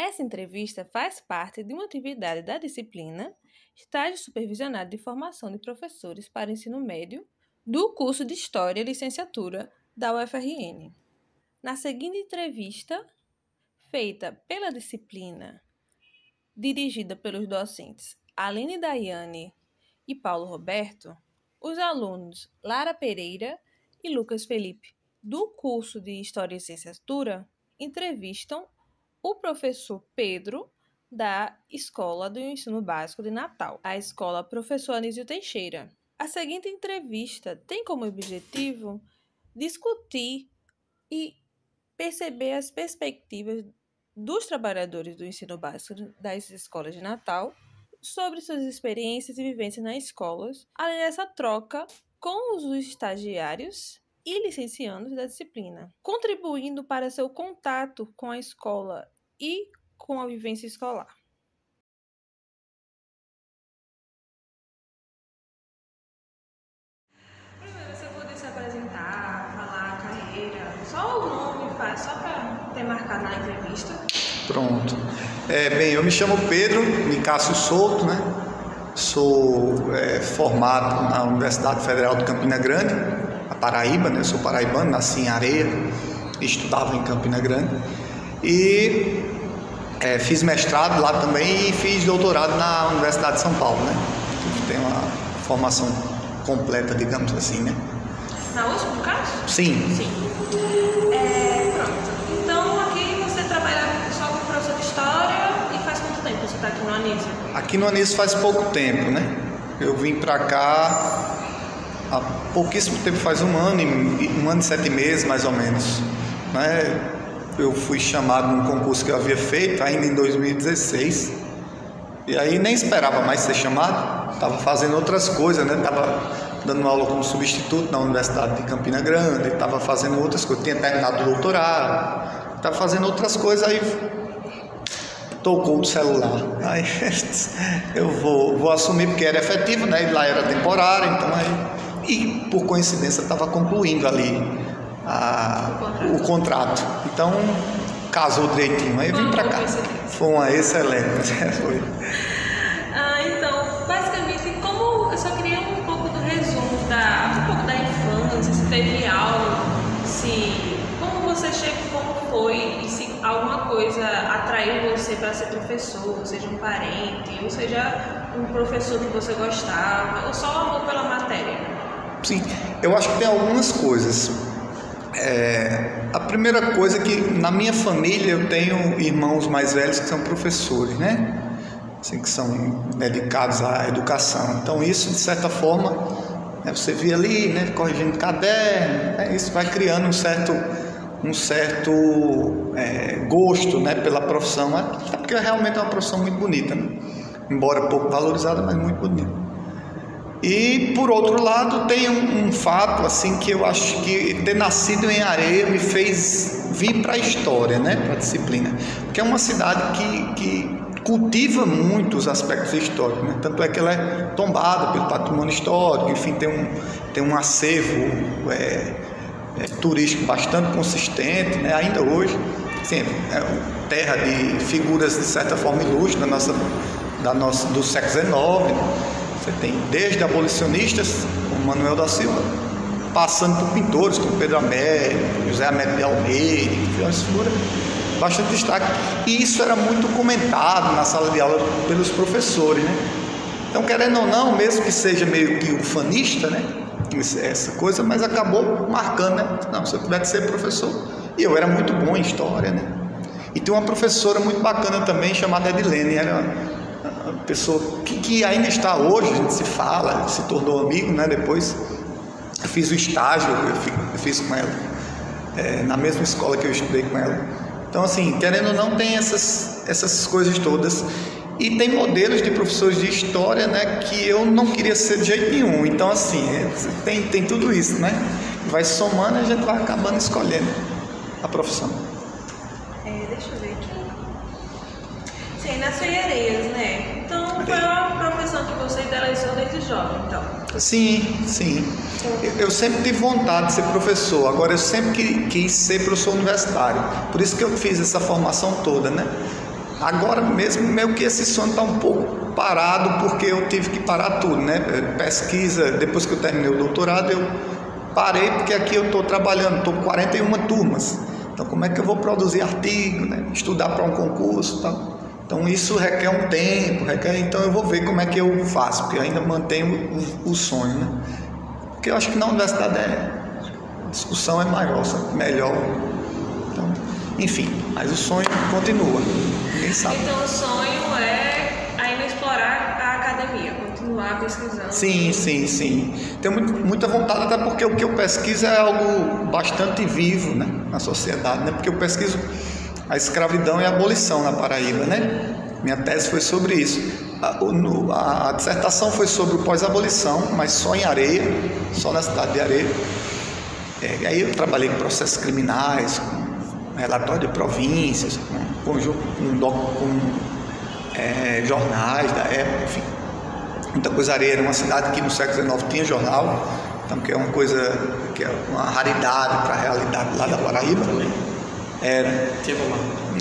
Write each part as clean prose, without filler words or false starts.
Essa entrevista faz parte de uma atividade da disciplina Estágio Supervisionado de Formação de Professores para o Ensino Médio do curso de História e Licenciatura da UFRN. Na seguinte entrevista, feita pela disciplina, dirigida pelos docentes Aline Daiane e Paulo Roberto, os alunos Lara Pereira e Lucas Felipe, do curso de História e Licenciatura, entrevistam o professor Pedro, da Escola do Ensino Básico de Natal, a Escola Professor Anísio Teixeira. A seguinte entrevista tem como objetivo discutir e perceber as perspectivas dos trabalhadores do ensino básico das escolas de Natal sobre suas experiências e vivências nas escolas, além dessa troca com os estagiários e licenciandos da disciplina, contribuindo para seu contato com a escola e com a vivência escolar. Primeiro, você poder se apresentar, falar a carreira, só o nome, só para ter marcado na entrevista. Pronto. Bem, eu me chamo Pedro Nicásio Souto, né? Sou formado na Universidade Federal de Campina Grande, a Paraíba, né? Eu sou paraibano, nasci em Areia, estudava em Campina Grande e fiz mestrado lá também e fiz doutorado na Universidade de São Paulo, né? Tenho uma formação completa, digamos assim, né? Na USP, no caso? Sim. Pronto. Então, aqui você trabalha só como professor de História e faz quanto tempo você está aqui no Anísio? Aqui no Anísio faz pouco tempo, né? Eu vim para cá há pouquíssimo tempo, faz um ano e 7 meses, mais ou menos, né? Eu fui chamado num concurso que eu havia feito ainda em 2016 e aí nem esperava mais ser chamado, estava fazendo outras coisas, né? Estava dando aula como substituto na Universidade de Campina Grande, estava fazendo outras coisas, tinha terminado o doutorado, estava fazendo outras coisas, aí tocou o celular, aí eu vou assumir porque era efetivo, né? E lá era temporário, então aí, e por coincidência estava concluindo ali o contrato, então casou direitinho, aí eu vim para cá, foi uma excelente. Então, basicamente, como eu só queria um pouco do resumo um pouco da infância, se teve algo, como você chegou, como foi, e se alguma coisa atraiu você para ser professor, seja um parente, ou seja um professor que você gostava, ou só amor pela matéria? Sim, eu acho que tem algumas coisas. A primeira coisa é que na minha família eu tenho irmãos mais velhos que são professores, né? Assim, que são dedicados à educação. Então isso, de certa forma, você vê ali, né, corrigindo caderno, isso vai criando um certo gosto, né, pela profissão, porque realmente é uma profissão muito bonita, né? Embora pouco valorizada, mas muito bonita. E por outro lado tem um fato assim que eu acho que ter nascido em Areia me fez vir para a história, né, para a disciplina, porque é uma cidade que cultiva muito os aspectos históricos, né? Tanto é que ela é tombada pelo patrimônio histórico, enfim, tem um acervo turístico bastante consistente, né? Ainda hoje, assim, terra de figuras de certa forma ilustres do século XIX, né? Você tem desde abolicionistas, como Manuel da Silva, passando por pintores como Pedro Américo, José Américo de Almeida, que uma figura bastante destaque. E isso era muito comentado na sala de aula pelos professores, né? Então, querendo ou não, mesmo que seja meio que ufanista, né, essa coisa, mas acabou marcando, né? Não, se eu pudesse ser professor. E eu era muito bom em história, né? E tem uma professora muito bacana também, chamada Edilene, era uma pessoa que ainda está hoje, a gente se fala, se tornou amigo, né? Depois eu fiz o estágio, eu fiz com ela, na mesma escola que eu estudei com ela. Então, assim, querendo ou não, tem essas coisas todas. E tem modelos de professores de história, né, que eu não queria ser de jeito nenhum. Então, assim, tem tudo isso, né? Vai somando e a gente vai acabando escolhendo a profissão. Deixa eu ver aqui. Sim, nasceu em Areias, né? Então, foi uma profissão que você idealizou desde jovem, então? Sim. Eu sempre tive vontade de ser professor. Agora, eu sempre quis ser professor universitário. Por isso que eu fiz essa formação toda, né? Agora mesmo, meio que esse sonho está um pouco parado, porque eu tive que parar tudo, né? Pesquisa, depois que eu terminei o doutorado, eu parei, porque aqui eu estou trabalhando, estou com 41 turmas. Então, como é que eu vou produzir artigo, né? Estudar para um concurso e tal. Então, isso requer um tempo, então eu vou ver como é que eu faço, porque eu ainda mantenho o sonho, né? Porque eu acho que na universidade a discussão é maior, melhor. Então, enfim, mas o sonho continua, ninguém sabe. Então, o sonho é ainda explorar a academia, continuar pesquisando. Sim. Tenho muita vontade, até porque o que eu pesquiso é algo bastante vivo, né, na sociedade, né? Porque eu pesquiso a escravidão e a abolição na Paraíba, né? Minha tese foi sobre isso. A dissertação foi sobre o pós-abolição, mas só em Areia, só na cidade de Areia. Aí eu trabalhei com processos criminais, com relatório de províncias, com jornais da época, enfim. Muita coisa. Areia era uma cidade que no século XIX tinha jornal, então que é uma coisa, que é uma raridade para a realidade lá da Paraíba. Era. Tinha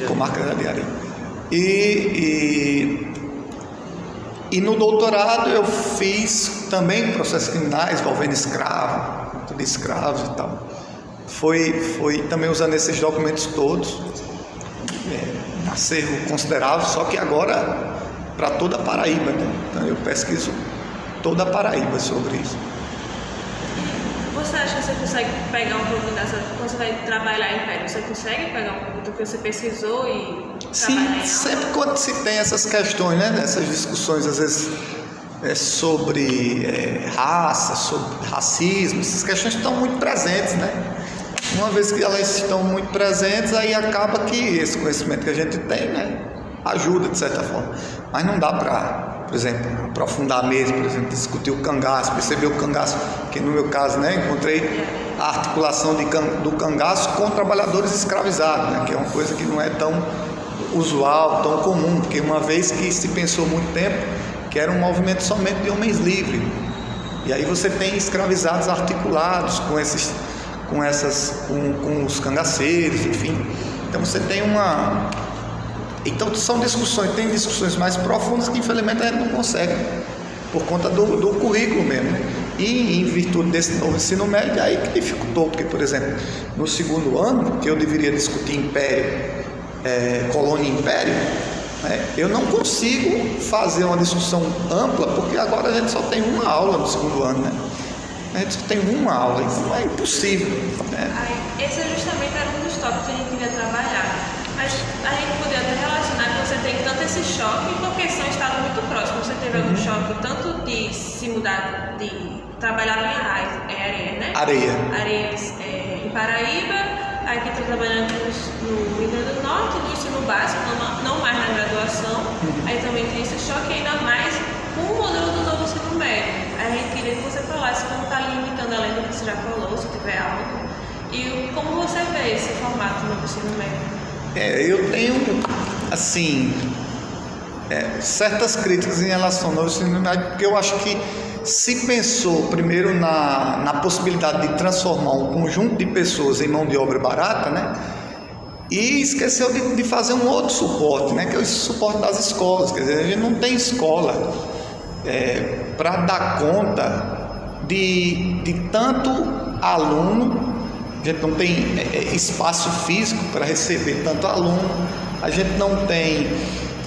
comarca de Areia. E no doutorado eu fiz também processos criminais envolvendo escravos e tal. Foi também usando esses documentos todos, acervo considerável, só que agora para toda a Paraíba, né? Então eu pesquiso toda a Paraíba sobre isso. Você acha que você consegue pegar um pouco dessa, quando você vai trabalhar em Império, você consegue pegar um pouco do que você pesquisou e trabalhar em sempre quando se tem essas questões, né, essas discussões, às vezes sobre raça, sobre racismo, essas questões estão muito presentes, né? Uma vez que elas estão muito presentes, aí acaba que esse conhecimento que a gente tem, né, ajuda de certa forma. Mas não dá para, por exemplo, aprofundar mesmo, por exemplo, discutir o cangaço, perceber o cangaço, que no meu caso, né, encontrei a articulação do cangaço com trabalhadores escravizados, né, que é uma coisa que não é tão usual, tão comum, porque uma vez que se pensou muito tempo que era um movimento somente de homens livres, e aí você tem escravizados articulados com os cangaceiros, enfim. Então você tem então são discussões, tem discussões mais profundas que infelizmente a gente não consegue, por conta do currículo mesmo, né? E em virtude desse novo ensino médio, aí que dificultou, porque, por exemplo, no segundo ano, que eu deveria discutir império, colônia e império, né, eu não consigo fazer uma discussão ampla, porque agora a gente só tem uma aula no segundo ano, né? A gente só tem uma aula, então é impossível, né? Esse justamente era um dos tópicos que a gente queria trabalhar. Mas a gente poderia até relacionar que você tem tanto esse choque, porque são estados muito próximos. Você teve algum choque tanto de se mudar, de trabalhar em Areia, né? Areias em Paraíba, aqui está trabalhando no Rio Grande do Norte, no ensino básico, não mais na graduação. Aí também tem esse choque, ainda mais com o modelo do novo ensino médio. A gente queria que você falasse como está limitando, além do que você já falou, se tiver algo, e como você vê esse formato do novo ensino médio. Eu tenho, assim, certas críticas em relação ao novo ensino médio, porque eu acho que se pensou primeiro na possibilidade de transformar um conjunto de pessoas em mão de obra barata, né? E esqueceu de fazer um outro suporte, né? Que é o suporte das escolas. Quer dizer, a gente não tem escola para dar conta de tanto aluno. A gente não tem espaço físico para receber tanto aluno, a gente não tem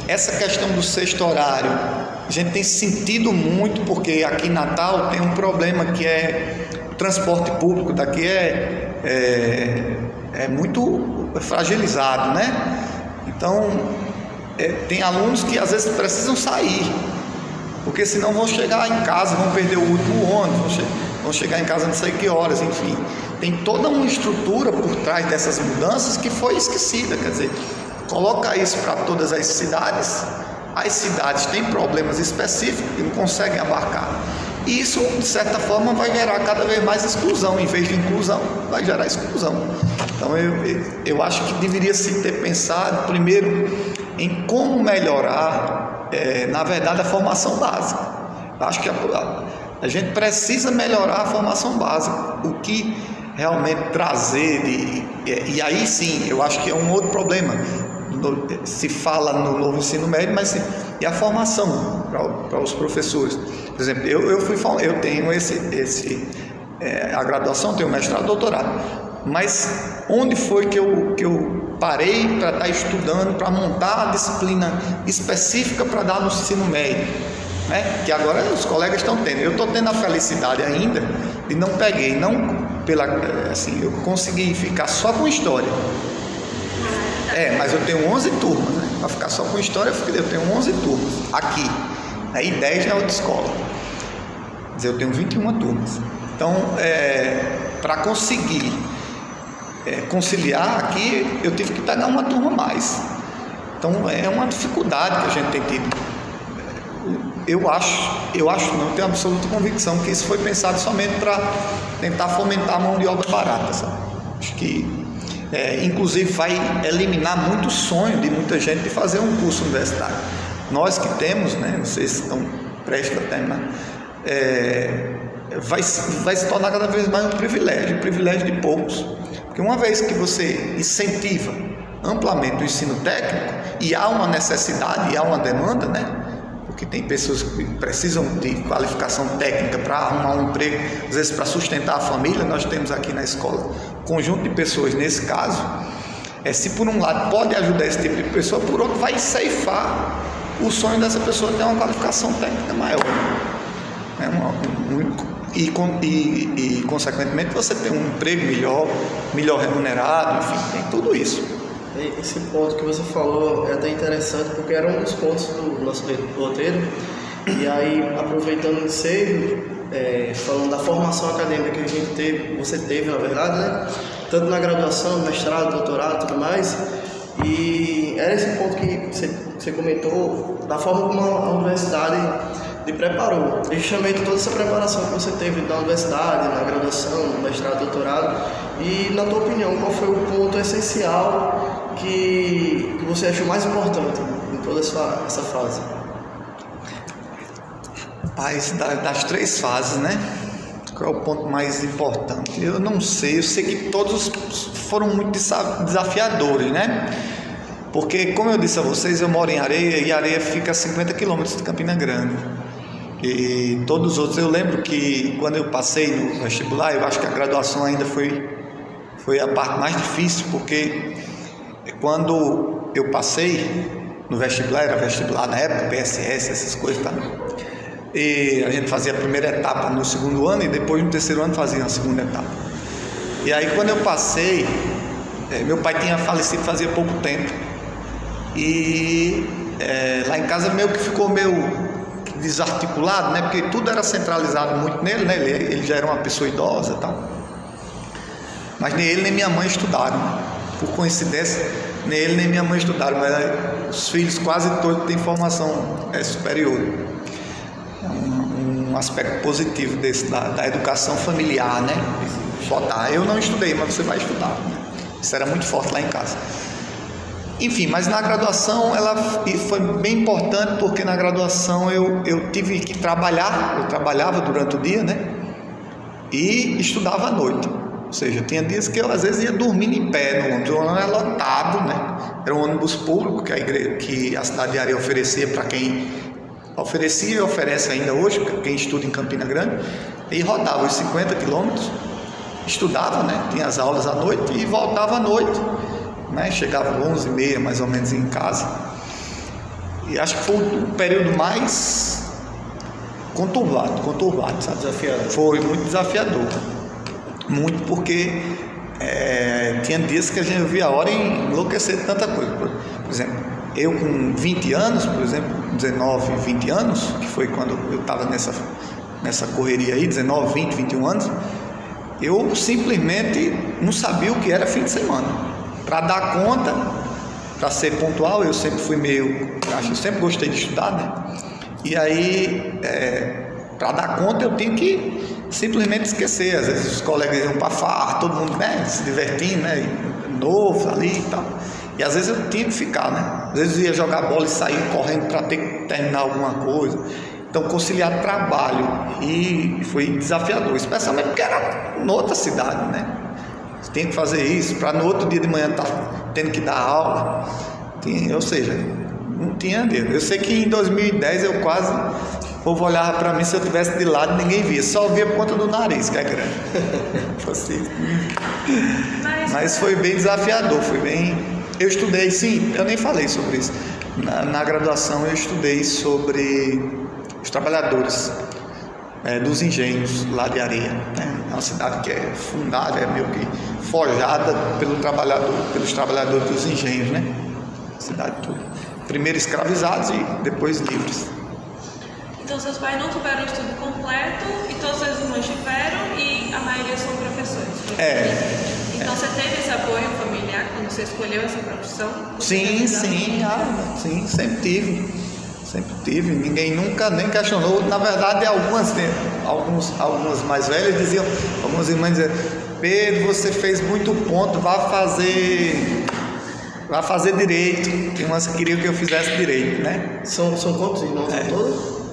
essa questão do sexto horário, a gente tem sentido muito, porque aqui em Natal tem um problema que é o transporte público daqui é muito fragilizado, né? Então tem alunos que às vezes precisam sair, porque senão vão chegar em casa, vão perder o último ônibus, vão chegar em casa não sei que horas, enfim. Tem toda uma estrutura por trás dessas mudanças que foi esquecida, quer dizer, coloca isso para todas as cidades têm problemas específicos que não conseguem abarcar. E isso, de certa forma, vai gerar cada vez mais exclusão, em vez de inclusão, vai gerar exclusão. Então, eu acho que deveria se ter pensado primeiro em como melhorar, na verdade, a formação básica. Eu acho que a gente precisa melhorar a formação básica, o que realmente trazer, e aí sim, eu acho que é um outro problema. se fala no novo ensino médio, mas e a formação para os professores. Por exemplo, eu tenho a graduação, tenho mestrado, doutorado, mas onde foi que eu parei para estar estudando, para montar a disciplina específica para dar no ensino médio, né? Que agora os colegas estão tendo. Eu estou tendo a felicidade ainda de não peguei, eu consegui ficar só com história. Mas eu tenho 11 turmas, né? Para ficar só com história, eu tenho 11 turmas aqui, aí 10 na outra escola. Quer dizer, eu tenho 21 turmas. Então, para conseguir conciliar aqui, eu tive que pegar uma turma a mais. Então, é uma dificuldade que a gente tem tido. Eu acho, não tenho absoluta convicção que isso foi pensado somente para tentar fomentar a mão de obra barata, sabe? Acho que inclusive vai eliminar muito sonho de muita gente de fazer um curso universitário. Nós que temos, né, vocês estão prestes a terminar, vai se tornar cada vez mais um privilégio de poucos, porque uma vez que você incentiva amplamente o ensino técnico, e há uma necessidade, e há uma demanda, né, porque tem pessoas que precisam de qualificação técnica para arrumar um emprego, às vezes para sustentar a família. Nós temos aqui na escola um conjunto de pessoas nesse caso. Se por um lado pode ajudar esse tipo de pessoa, por outro vai ceifar o sonho dessa pessoa ter uma qualificação técnica maior, e consequentemente você ter um emprego melhor remunerado, enfim, tem tudo isso. Esse ponto que você falou é até interessante, porque era um dos pontos do nosso roteiro. E aí, aproveitando o ensejo, falando da formação acadêmica que a gente você teve, na verdade, né? Tanto na graduação, mestrado, doutorado e tudo mais. E era esse ponto que você comentou, da forma como a universidade lhe preparou. Eu chamei de toda essa preparação que você teve na universidade, na graduação, no mestrado, doutorado. E, na tua opinião, qual foi o ponto essencial que você achou mais importante em toda essa fase? Rapaz, das 3 fases, né? Qual é o ponto mais importante? Eu não sei, eu sei que todos foram muito desafiadores, né? Porque, como eu disse a vocês, eu moro em Areia, e Areia fica a 50 quilômetros de Campina Grande. E todos os outros, eu lembro que quando eu passei no vestibular, eu acho que a graduação ainda foi a parte mais difícil, porque quando eu passei no vestibular, era vestibular na época, PSS, essas coisas, tá? E a gente fazia a primeira etapa no segundo ano, e depois no terceiro ano fazia a segunda etapa. E aí quando eu passei, meu pai tinha falecido fazia pouco tempo, e lá em casa meio que ficou meio desarticulado, né? Porque tudo era centralizado muito nele, né? Ele já era uma pessoa idosa e tal. Mas nem ele nem minha mãe estudaram. Por coincidência, nem ele nem minha mãe estudaram, mas os filhos quase todos têm formação superior. Um aspecto positivo desse, da educação familiar, né? Eu não estudei, mas você vai estudar, né? Isso era muito forte lá em casa. Enfim, mas na graduação ela foi bem importante, porque na graduação eu tive que trabalhar, eu trabalhava durante o dia, né? E estudava à noite. Ou seja, tinha dias que eu às vezes ia dormindo em pé no ônibus. O ônibus era lotado, né? Era um ônibus público que a cidade de Areia oferecia para quem oferecia e oferece ainda hoje, para quem estuda em Campina Grande. E rodava os 50 quilômetros, estudava, né? Tinha as aulas à noite e voltava à noite, né? Chegava às 11h30 mais ou menos em casa. E acho que foi o período mais conturbado, sabe? Desafiador. Foi muito desafiador. Muito, porque tinha dias que a gente via a hora enlouquecer de tanta coisa. Por exemplo, eu com 20 anos, por exemplo, 19, 20 anos, que foi quando eu estava nessa correria aí, 19, 20, 21 anos, eu simplesmente não sabia o que era fim de semana. Para dar conta, para ser pontual, eu sempre fui eu sempre gostei de estudar, né? E aí, para dar conta, eu tinha que simplesmente esquecer. Às vezes os colegas iam para farra, todo mundo, né, se divertindo, né, novo ali e tal. E às vezes eu tinha que ficar, né? Às vezes eu ia jogar bola e sair correndo para ter que terminar alguma coisa. Então, conciliar trabalho e foi desafiador, especialmente porque era noutra cidade, né? Você tem que fazer isso para no outro dia de manhã estar tendo que dar aula. Ou seja, não tinha dedo. Eu sei que em 2010 eu quase... O povo olhava para mim, se eu estivesse de lado, ninguém via. Só via por conta do nariz, que é grande. Mas foi bem desafiador, foi bem... Eu estudei, sim, eu nem falei sobre isso. Na graduação eu estudei sobre os trabalhadores dos engenhos lá de Areia, né? É uma cidade que é fundada, é meio que forjada pelos trabalhadores dos engenhos, né? Cidade toda. Primeiro escravizados e depois livres. Então seus pais não tiveram estudo completo e todos seus irmãos tiveram e a maioria são professores. Então você teve esse apoio familiar quando você escolheu essa profissão? Sim, sempre tive. Ninguém nunca nem questionou. Na verdade, algumas mais velhas diziam, algumas irmãs diziam: Pedro, você fez muito ponto, vá fazer direito. Tem umas que queriam que eu fizesse direito, né? São quantos irmãos todos?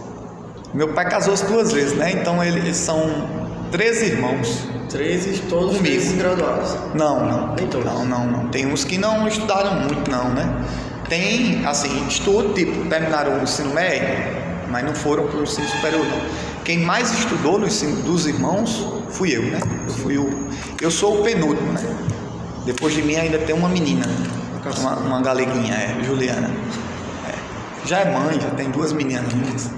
Meu pai casou-se 2 vezes, né? Então eles são 13 irmãos. 13, todos graduados? Não. Nem todos? Não. Tem uns que não estudaram muito, não, né? Tem, assim, estudo, tipo, terminaram o ensino médio, mas não foram para o ensino superior, não. Quem mais estudou no ensino dos irmãos fui eu, né? Eu sou o penúltimo, né? Depois de mim ainda tem uma menina, uma galeguinha, Juliana. Já é mãe, já tem 2 meninas.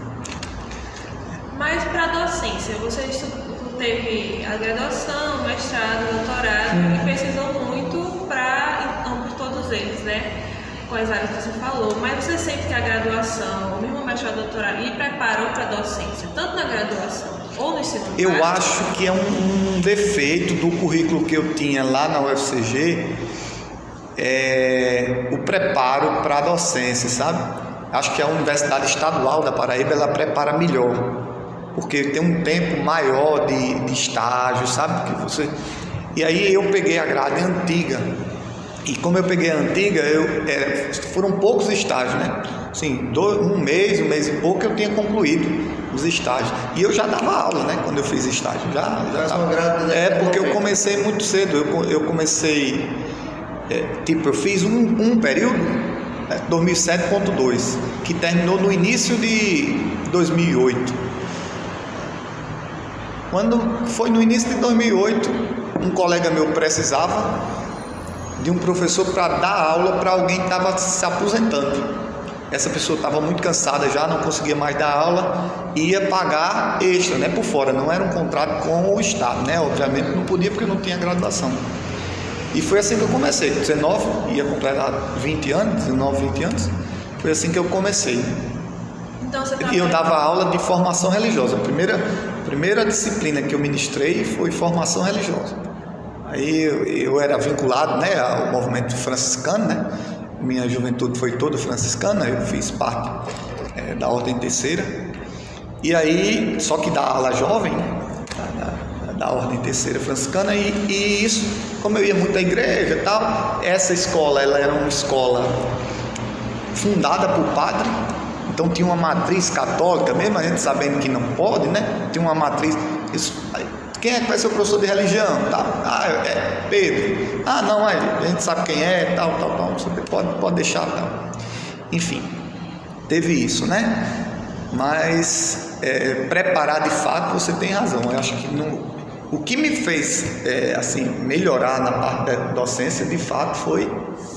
Mas para a docência, você teve a graduação, mestrado, doutorado e pesquisou muito para todos eles, né? Com as áreas que você falou. Mas você sente que a graduação, ou mesmo o mestrado, doutorado, lhe preparou para a docência, tanto na graduação ou no ensino básico? Eu acho que é um defeito do currículo que eu tinha lá na UFCG, o preparo para a docência, sabe? Acho que a Universidade Estadual da Paraíba, ela prepara melhor, porque tem um tempo maior de estágio, sabe? E aí eu peguei a grade antiga, e como eu peguei a antiga, foram poucos estágios, né? Assim, um mês e pouco eu tinha concluído os estágios, e eu já dava aula, né? Quando eu fiz estágio, porque eu comecei muito cedo. Eu comecei, eu fiz um período, 2007.2, que terminou no início de 2008. Quando foi no início de 2008, um colega meu precisava de um professor para dar aula para alguém que estava se aposentando. Essa pessoa estava muito cansada já, não conseguia mais dar aula, ia pagar extra, né, por fora, não era um contrato com o Estado, né? Obviamente não podia porque não tinha graduação. E foi assim que eu comecei, 19, ia completar 20 anos, foi assim que eu comecei. Então, e eu dava aula de formação religiosa. A primeira disciplina que eu ministrei foi formação religiosa. Aí eu era vinculado, né, ao movimento franciscano, né? Minha juventude foi toda franciscana, eu fiz parte da Ordem Terceira. E aí, só que da ala jovem, né, da Ordem Terceira franciscana, e isso, como eu ia muito à igreja e tal, essa escola, ela era uma escola fundada por padre. Então tinha uma matriz católica, mesmo a gente sabendo que não pode, né? Tinha uma matriz. Quem é que vai ser o professor de religião? Tal. É Pedro. Não, a gente sabe quem é, tal. Você pode deixar, tal. Enfim, teve isso, né? Mas preparar de fato, você tem razão. Eu acho que o que me fez assim, melhorar na parte da docência, de fato, foi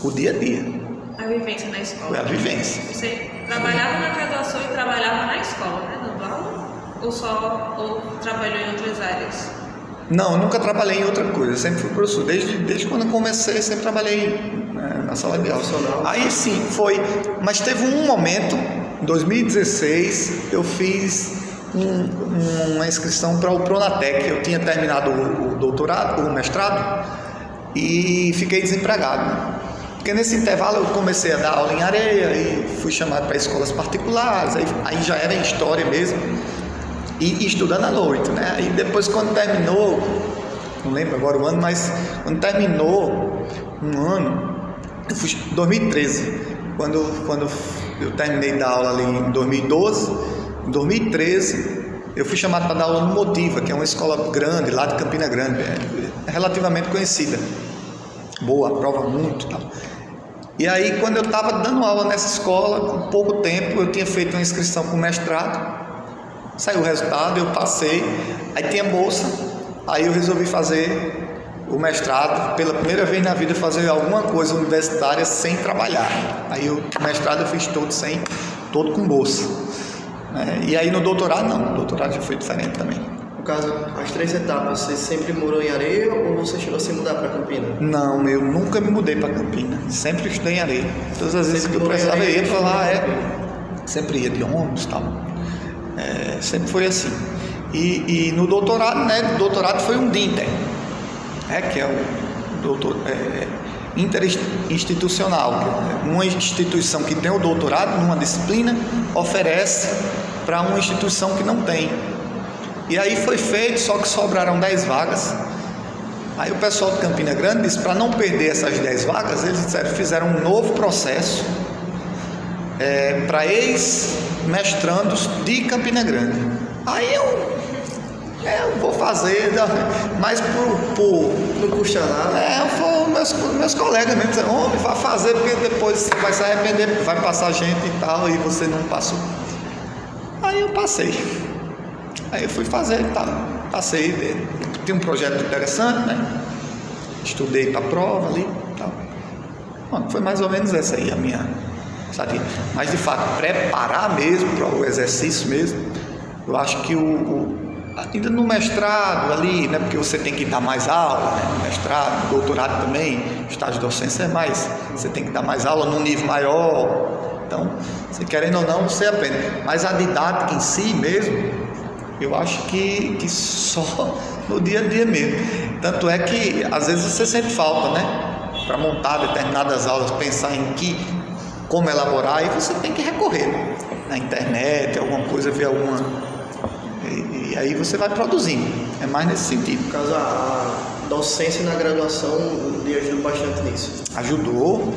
o dia a dia. A vivência na escola. Foi a vivência. Você trabalhava na graduação e trabalhava na escola, né, dando aula? Ou trabalhou em outras áreas? Não, nunca trabalhei em outra coisa. Eu sempre fui professor. Desde quando eu comecei, sempre trabalhei na sala de aula. Aí sim, foi. Mas teve um momento, em 2016, eu fiz uma inscrição para o Pronatec. Eu tinha terminado o doutorado, o mestrado, e fiquei desempregado. Porque nesse intervalo eu comecei a dar aula em Areia e fui chamado para escolas particulares, aí já era em história mesmo, e estudando à noite, né? Aí depois, quando terminou, não lembro agora o ano, mas quando terminou um ano, eu fui em 2013, quando eu terminei de dar aula ali em 2012, em 2013 eu fui chamado para dar aula no Motiva, que é uma escola grande, lá de Campina Grande, relativamente conhecida, boa, aprova muito, tal. E aí, quando eu estava dando aula nessa escola, com pouco tempo, eu tinha feito uma inscrição para o mestrado, saiu o resultado, eu passei, aí tinha bolsa, aí eu resolvi fazer o mestrado, pela primeira vez na vida, fazer alguma coisa universitária sem trabalhar. Aí o mestrado eu fiz todo com bolsa. E aí no doutorado não, o doutorado já foi diferente também. No caso, as 3 etapas, você sempre morou em Areia ou você chegou a se mudar para Campina? Não, eu nunca me mudei para Campina, sempre estudei em Areia. Todas as vezes que eu precisava ir para lá, sempre ia de ônibus e tal. Sempre foi assim. E no doutorado, o doutorado foi um DINTER, que é o interinstitucional, uma instituição que tem o doutorado numa disciplina oferece para uma instituição que não tem. E aí foi feito, só que sobraram 10 vagas. Aí o pessoal de Campina Grande disse, para não perder essas 10 vagas, eles fizeram um novo processo para ex-mestrandos de Campina Grande. Aí eu vou fazer, mas não custa nada. Meus colegas mesmo disseram, homem, vai fazer, porque depois você vai se arrepender, porque vai passar gente e tal, e você não passou. Aí eu passei. Aí eu fui fazer e tal. Passei, tinha um projeto interessante, né? Estudei para a prova ali e tal. Bom, foi mais ou menos essa aí a minha, sabe? Mas de fato, preparar mesmo para o exercício mesmo, eu acho que ainda no mestrado ali, né, porque você tem que dar mais aula, né, no mestrado, no doutorado também, estágio de docência é mais, você tem que dar mais aula num nível maior, então, você querendo ou não, você aprende. Mas a didática em si mesmo, eu acho que só no dia a dia mesmo. Tanto é que, às vezes, você sente falta, né, para montar determinadas aulas, pensar em como elaborar, e você tem que recorrer, né, na internet, alguma coisa, ver alguma... E aí você vai produzindo, é mais nesse sentido. No caso, a docência na graduação lhe ajudou bastante nisso? Ajudou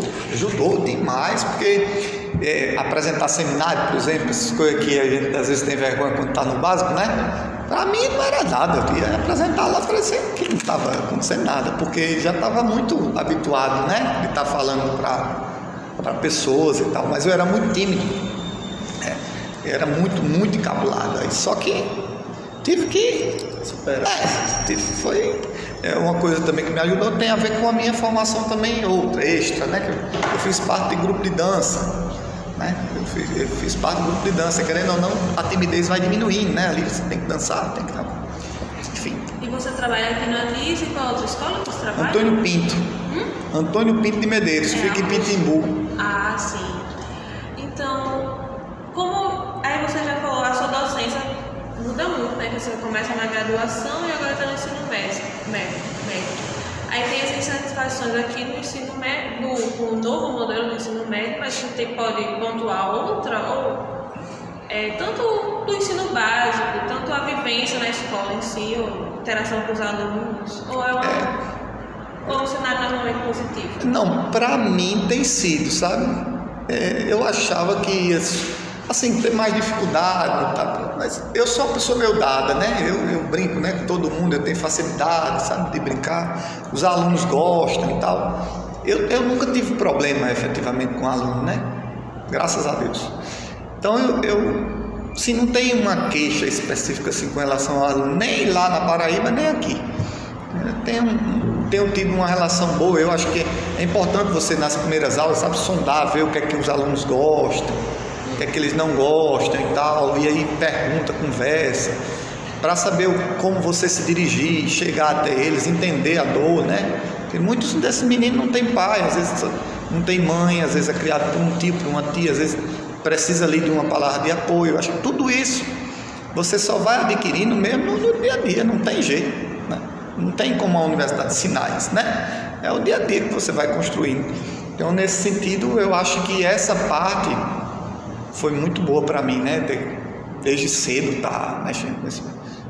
demais, porque apresentar seminário, por exemplo, essas coisas que a gente às vezes tem vergonha quando está no básico, né? Para mim não era nada, eu ia apresentar lá, parecia que não estava acontecendo nada, porque já estava muito habituado, né? De estar falando para pessoas e tal, mas eu era muito tímido, era muito encabulado, só que tive que superar. Foi uma coisa também que me ajudou, tem a ver com a minha formação também, outra, extra, né? Que eu fiz parte de grupo de dança, né? Eu fiz parte do grupo de dança, querendo ou não, a timidez vai diminuindo, né? Ali você tem que dançar, tem que... Enfim. E você trabalha aqui no Anis e qual outra escola você trabalha? Antônio Pinto. Antônio Pinto de Medeiros, fica em Pitimbu. Ah, sim. Então, aí você já falou, a sua docência muda muito, né? Que você começa na graduação e agora está no ensino médio. Aí tem as insatisfações aqui no ensino médio, no novo modelo do ensino médio, mas você pode pontuar outra, ou tanto do ensino básico, tanto a vivência na escola em si, ou interação com os alunos, ou um cenário normalmente positivo? Não, para mim tem sido, sabe? Eu achava que assim, ter mais dificuldade, tá? Mas eu sou uma pessoa meio dada, né? Eu brinco, né, com todo mundo, eu tenho facilidade, sabe, de brincar, os alunos gostam e tal. Eu nunca tive problema, efetivamente, com aluno, né? Graças a Deus. Então, assim, não tem uma queixa específica, assim, com relação ao aluno, nem lá na Paraíba, nem aqui. Tenho tido uma relação boa. Eu acho que é importante você, nas primeiras aulas, sabe, sondar, ver o que é que os alunos gostam, o que é que eles não gostam e tal, e aí pergunta, conversa, para saber como você se dirigir, chegar até eles, entender a dor, né? Porque muitos desses meninos não têm pai, às vezes não tem mãe, às vezes é criado por um tio, por uma tia, às vezes precisa ali de uma palavra de apoio. Eu acho que tudo isso você só vai adquirindo mesmo no dia a dia, não tem jeito, né? Não tem como a universidade ensinar isso, né? É o dia a dia que você vai construindo. Então, nesse sentido, eu acho que essa parte foi muito boa para mim, né? Desde cedo tá mexendo com isso.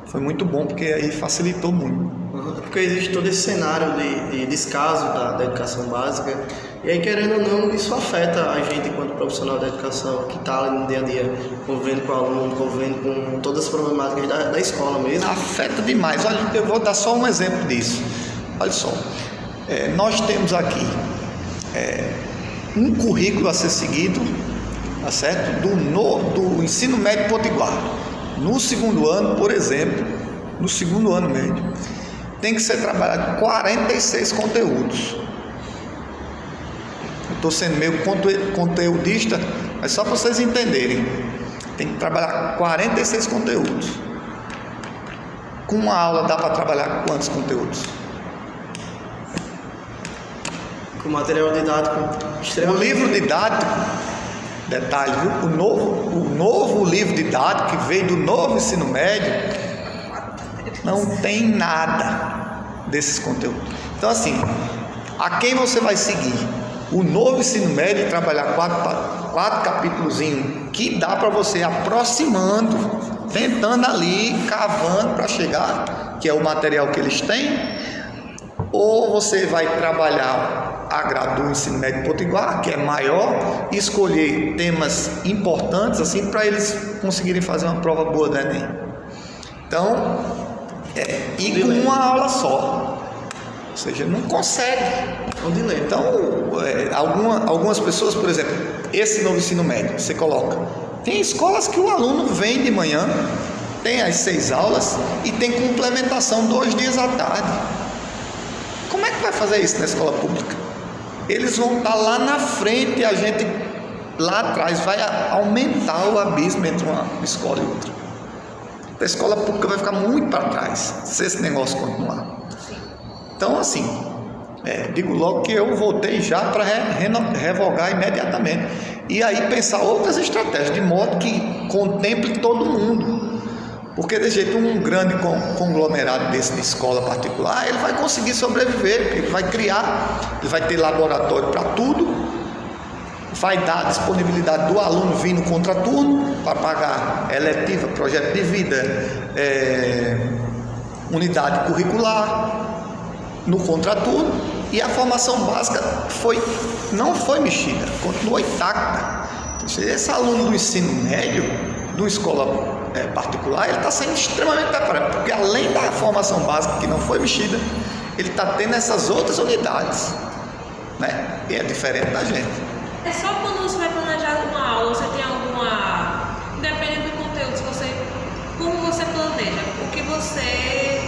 Foi muito bom, porque aí facilitou muito. Porque existe todo esse cenário de descaso da educação básica, e aí, querendo ou não, isso afeta a gente enquanto profissional da educação, que está ali no dia a dia, convivendo com o aluno, convivendo com todas as problemáticas da escola mesmo. Afeta demais. Olha, eu vou dar só um exemplo disso. Olha só, nós temos aqui um currículo a ser seguido, tá certo? Do ensino médio potiguar. No segundo ano, por exemplo, no segundo ano médio, tem que ser trabalhado 46 conteúdos. Eu estou sendo meio conteudista, mas só para vocês entenderem, tem que trabalhar 46 conteúdos. Com uma aula dá para trabalhar quantos conteúdos? Com material didático extremamente... O livro didático, detalhe, viu? O novo livro didático que veio do novo ensino médio não tem nada desses conteúdos. Então assim, a quem você vai seguir? O novo ensino médio, trabalhar quatro capítulozinhos que dá para você ir aproximando, tentando ali, cavando para chegar, que é o material que eles têm, ou você vai trabalhar a grade do ensino médio potiguar, que é maior, e escolher temas importantes assim para eles conseguirem fazer uma prova boa do Enem. Então, e com uma aula só, ou seja, não consegue. Então, algumas pessoas, por exemplo, esse novo ensino médio, você coloca, tem escolas que o aluno vem de manhã, tem as 6 aulas e tem complementação 2 dias à tarde. Como é que vai fazer isso na escola pública? Eles vão estar lá na frente e a gente lá atrás vai aumentar o abismo entre uma escola e outra. A escola pública vai ficar muito para trás se esse negócio continuar. Então, assim, digo logo que eu voltei já para revogar imediatamente. E aí pensar outras estratégias, de modo que contemple todo mundo. Porque de jeito um grande conglomerado desse de escola particular, ele vai conseguir sobreviver, porque ele vai criar, ele vai ter laboratório para tudo, vai dar a disponibilidade do aluno vindo contraturno para pagar eletiva, projeto de vida, unidade curricular no contraturno, e a formação básica não foi mexida, continuou intacta. Esse aluno do ensino médio, de uma escola particular, ele está sendo extremamente preparado, porque além da formação básica que não foi mexida, ele está tendo essas outras unidades, né? E é diferente da gente. É só quando você vai planejar uma aula, você tem alguma, independente do conteúdo, como você planeja, o que você,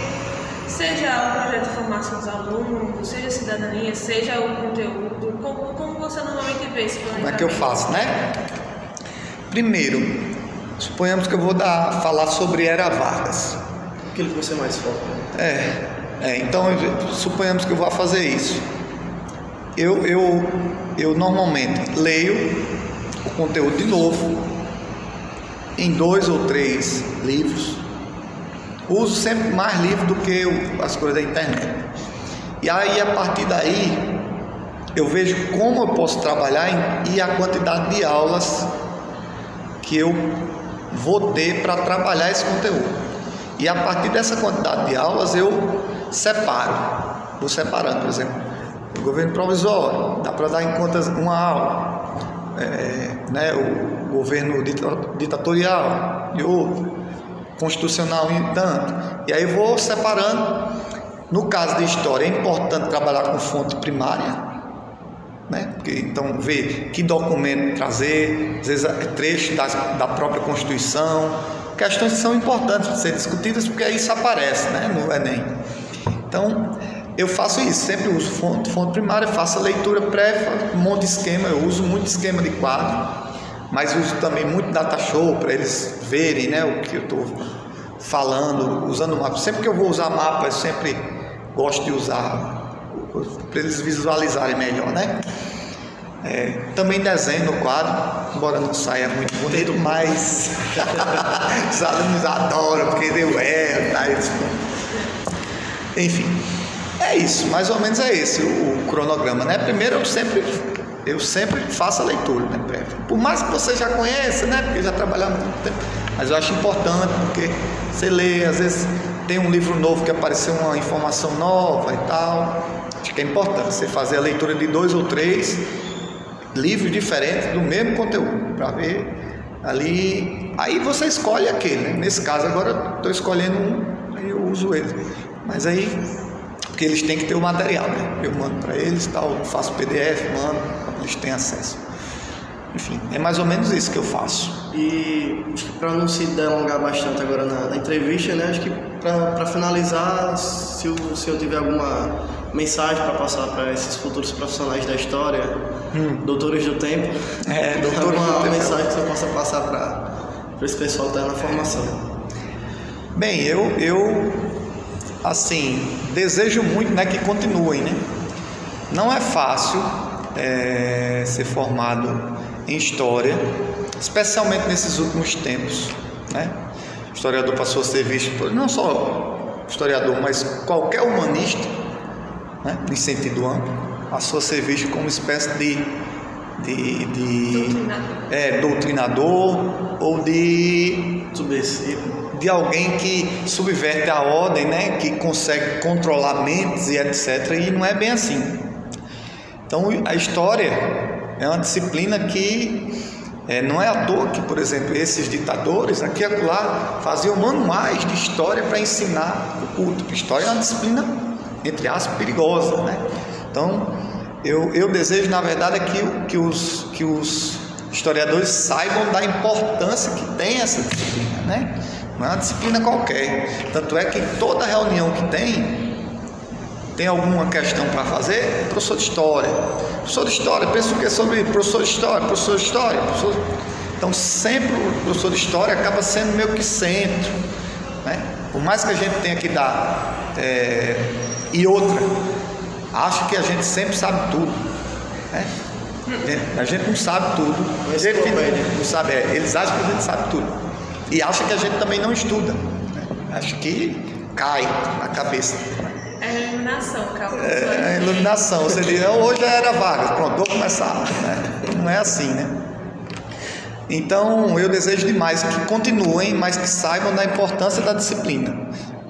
seja o projeto de formação dos alunos, seja a cidadania, seja o conteúdo, como você normalmente vê esse planejamento? Como é que eu faço, né? Primeiro, suponhamos que eu vou falar sobre Era Vargas. Aquilo que você mais foca. Então, suponhamos que eu vou fazer isso. Eu normalmente leio o conteúdo de novo, em 2 ou 3 livros. Uso sempre mais livro do que as coisas da internet. E aí, a partir daí, eu vejo como eu posso trabalhar e a quantidade de aulas que eu vou ter para trabalhar esse conteúdo. E a partir dessa quantidade de aulas eu vou separando, por exemplo, o governo provisório, dá para dar em conta uma aula, o governo ditatorial e outro, constitucional e tanto, e aí eu vou separando. No caso de história, é importante trabalhar com fonte primária, né? Porque, então, ver que documento trazer, às vezes trechos da própria Constituição, questões que são importantes de ser discutidas, porque isso aparece, né, no Enem. Então, eu faço isso, sempre uso fonte primária, faço a leitura prévia, um monte de esquema, eu uso muito esquema de quadro, mas uso também muito data show para eles verem, né, o que eu estou falando, usando mapa. Sempre que eu vou usar mapa, eu sempre gosto de usar para eles visualizarem melhor, né? Também desenho no quadro, embora não saia muito bonito, mas os alunos adoram, porque deu tá? Enfim, é isso, mais ou menos é esse o cronograma, né? Primeiro eu sempre faço a leitura, né, prévia. Por mais que você já conheça, né, porque já trabalhamos há muito tempo, mas eu acho importante, porque você lê, às vezes tem um livro novo que apareceu uma informação nova e tal. Acho que é importante você fazer a leitura de 2 ou 3 livros diferentes do mesmo conteúdo, para ver ali. Aí você escolhe aquele, né? Nesse caso agora eu estou escolhendo um, aí eu uso ele. Mas aí, porque eles têm que ter o material, né? Eu mando para eles, tal, faço PDF, mando. eles têm acesso. Enfim, é mais ou menos isso que eu faço. E acho que para não se delongar bastante agora na entrevista, né, acho que para finalizar, se o senhor tiver alguma mensagem para passar para esses futuros profissionais da história, doutores do tempo, alguma mensagem que você possa passar para esse pessoal que está na formação. Bem, eu assim, desejo muito, né, que continuem, né? Não é fácil ser formado em História, especialmente nesses últimos tempos, né? O historiador passou a ser visto, não só historiador, mas qualquer humanista, né, em sentido amplo, passou a ser visto como uma espécie doutrinador ou de alguém que subverte a ordem, né, que consegue controlar mentes e etc. E não é bem assim. Então, a história é uma disciplina que não é à toa que, por exemplo, esses ditadores aqui e acolá faziam manuais de história para ensinar o culto. História é uma disciplina, entre aspas, perigosa, né? Então, eu desejo, na verdade, que os historiadores saibam da importância que tem essa disciplina, né? Não é uma disciplina qualquer. Tanto é que toda reunião que tem alguma questão para fazer, professor de história. Professor de história, pensa o que sobre professor de história, professor de história, professor... Então, sempre o professor de história acaba sendo meio que centro, né? Por mais que a gente tenha que dar... E outra, acho que a gente sempre sabe tudo, né? A gente não sabe tudo. Não sabe, eles acham que a gente sabe tudo. E acham que a gente também não estuda, né? Acho que cai na cabeça. É a iluminação, calma. É a iluminação. Você diz, hoje era vaga, pronto, vou começar, né? Não é assim, né? Então, eu desejo demais que continuem, mas que saibam da importância da disciplina,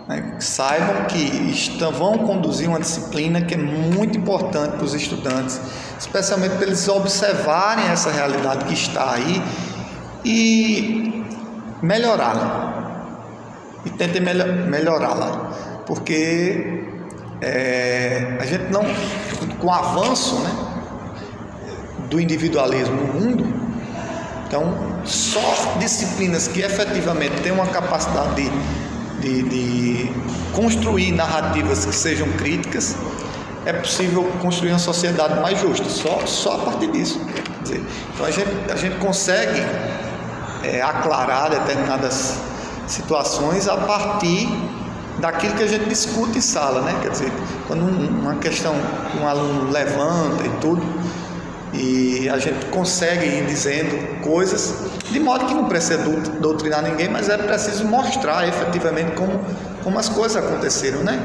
né? Que saibam que vão conduzir uma disciplina que é muito importante para os estudantes, especialmente para eles observarem essa realidade que está aí e melhorá-la. E tentem melhorá-la, porque a gente não, com o avanço, né, do individualismo no mundo, então só disciplinas que efetivamente têm uma capacidade de construir narrativas que sejam críticas, é possível construir uma sociedade mais justa, só a partir disso. Quer dizer, então a gente consegue aclarar determinadas situações a partir daquilo que a gente discute em sala, né? Quer dizer, quando uma questão que um aluno levanta e tudo, e a gente consegue ir dizendo coisas, de modo que não precisa doutrinar ninguém, mas é preciso mostrar efetivamente como as coisas aconteceram, né?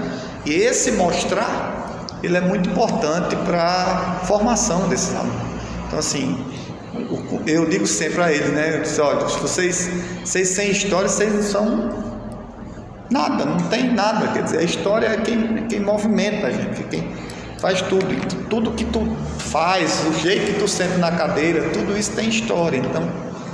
E esse mostrar, ele é muito importante para a formação desses alunos. Então, assim, eu digo sempre a ele, né? Eu disse, olha, vocês sem história, vocês não são nada, não tem nada. Quer dizer, a história é quem movimenta a gente, quem faz tudo. E tudo que tu faz, o jeito que tu senta na cadeira, tudo isso tem história. Então,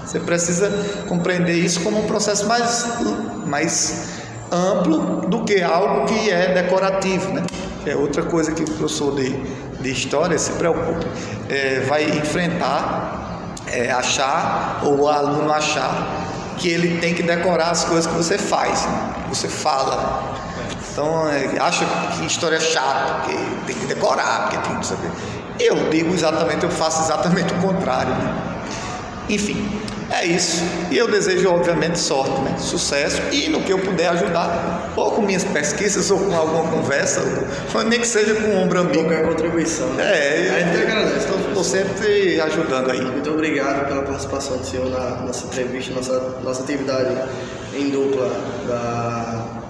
você precisa compreender isso como um processo mais amplo do que algo que é decorativo, né? Que é outra coisa que o professor de história se preocupa. Vai enfrentar, achar, ou o aluno achar que ele tem que decorar as coisas que você faz, né? Você fala. Então, acha que história é chata, porque tem que decorar, porque tem que saber. Eu faço exatamente o contrário, né? Enfim, é isso. E eu desejo, obviamente, sorte, né? Sucesso, e no que eu puder ajudar, ou com minhas pesquisas, ou com alguma conversa, ou nem que seja com um ombro amigo. Qualquer contribuição. A gente agradece. Estou sempre ajudando aí. Muito obrigado pela participação do senhor na nossa entrevista, nossa atividade em dupla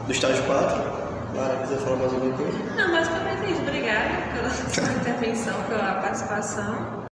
do estágio 4. Mara, quiser falar mais alguma coisa? Não, basicamente é isso. Obrigada pela sua intervenção, pela participação.